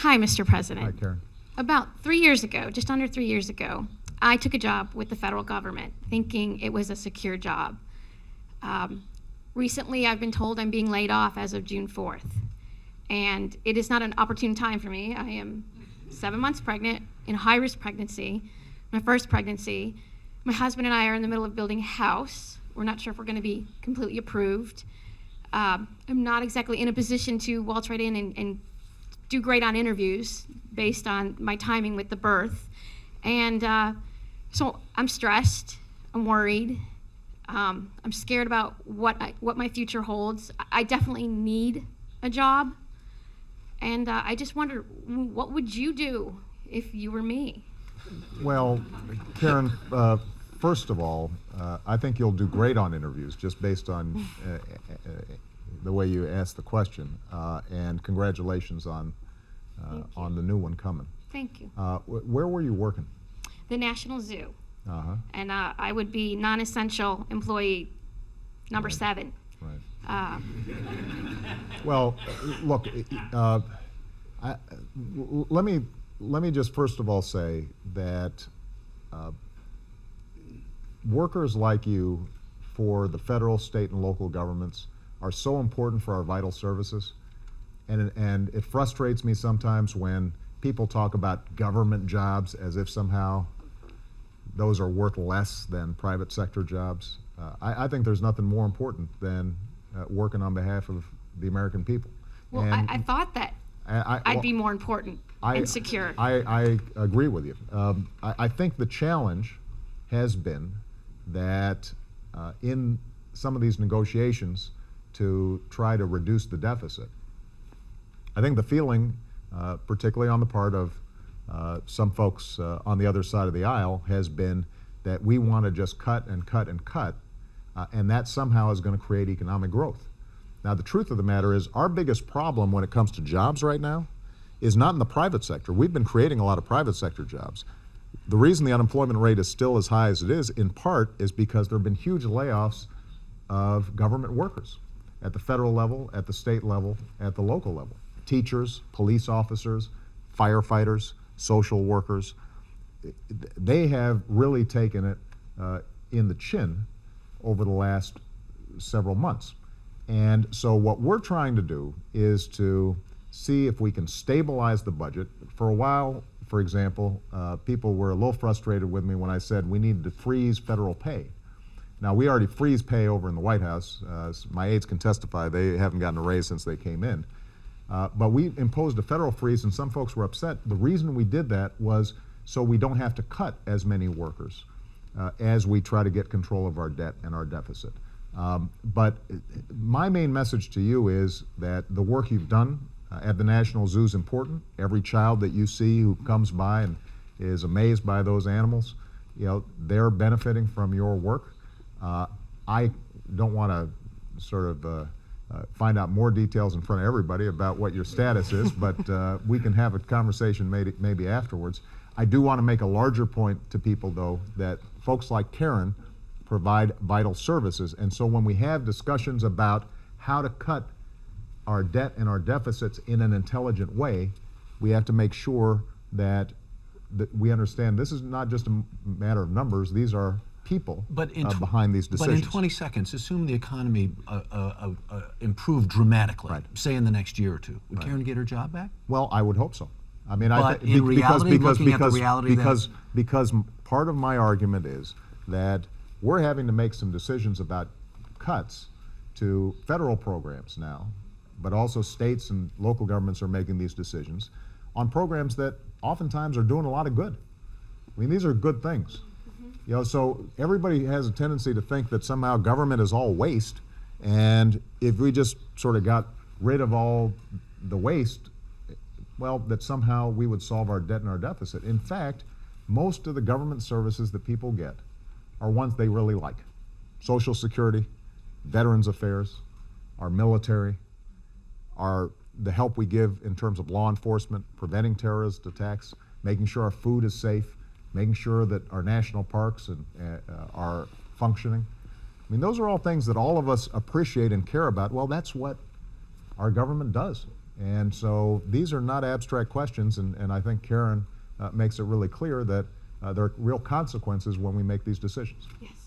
Hi, Mr. President. Hi, Karen. About 3 years ago, just under 3 years ago, I took a job with the federal government thinking it was a secure job. Recently, I've been told I'm being laid off as of June 4th. And it is not an opportune time for me. I am 7 months pregnant, in a high-risk pregnancy, my first pregnancy. My husband and I are in the middle of building a house. We're not sure if we're going to be completely approved. I'm not exactly in a position to waltz right in and do great on interviews based on my timing with the birth. And so I'm stressed, I'm worried, I'm scared about what my future holds. I definitely need a job. And I just wonder, what would you do if you were me? Well, Karen, first of all, I think you'll do great on interviews just based on the way you asked the question. And congratulations on the new one coming. Thank you. Where were you working? The National Zoo. Uh-huh. And I would be non-essential employee number 7. Right. Well, look, let me just first of all say that workers like you for the federal, state, and local governments are so important for our vital services, and it frustrates me sometimes when people talk about government jobs as if somehow those are worth less than private sector jobs. I think there's nothing more important than working on behalf of the American people. Well, I thought that I'd be more important and secure. I agree with you. I think the challenge has been that in some of these negotiations to try to reduce the deficit, I think the feeling, particularly on the part of some folks on the other side of the aisle, has been that we want to just cut and cut and cut, and that somehow is going to create economic growth. Now, the truth of the matter is our biggest problem when it comes to jobs right now is not in the private sector. We've been creating a lot of private sector jobs. The reason the unemployment rate is still as high as it is, in part, is because there have been huge layoffs of government workers at the federal level, at the state level, at the local level. Teachers, police officers, firefighters, social workers. They have really taken it in the chin over the last several months. And so what we're trying to do is to see if we can stabilize the budget. For a while, for example, people were a little frustrated with me when I said we needed to freeze federal pay. Now, we already freeze pay over in the White House. My aides can testify they haven't gotten a raise since they came in. But we imposed a federal freeze, and some folks were upset. The reason we did that was so we don't have to cut as many workers as we try to get control of our debt and our deficit. But my main message to you is that the work you've done at the National Zoo is important. Every child that you see who comes by and is amazed by those animals, you know, they're benefiting from your work. I don't want to sort of find out more details in front of everybody about what your status is, but we can have a conversation maybe afterwards. I do want to make a larger point to people, though, that folks like Karen provide vital services, and so when we have discussions about how to cut our debt and our deficits in an intelligent way, we have to make sure that we understand this is not just a matter of numbers, these are people behind these decisions. But in 20 seconds, assume the economy improved dramatically, right, say in the next year or two. Would right, Karen get her job back? Well, I would hope so. I mean, because part of my argument is that we're having to make some decisions about cuts to federal programs now, but also states and local governments are making these decisions on programs that oftentimes are doing a lot of good. I mean, these are good things. You know, so everybody has a tendency to think that somehow government is all waste, and if we just sort of got rid of all the waste, well, that somehow we would solve our debt and our deficit. In fact, most of the government services that people get are ones they really like. Social Security, Veterans Affairs, our military, the help we give in terms of law enforcement, preventing terrorist attacks, making sure our food is safe, making sure that our national parks are functioning. I mean, those are all things that all of us appreciate and care about. Well, that's what our government does. And so these are not abstract questions, and I think Karen makes it really clear that there are real consequences when we make these decisions. Yes.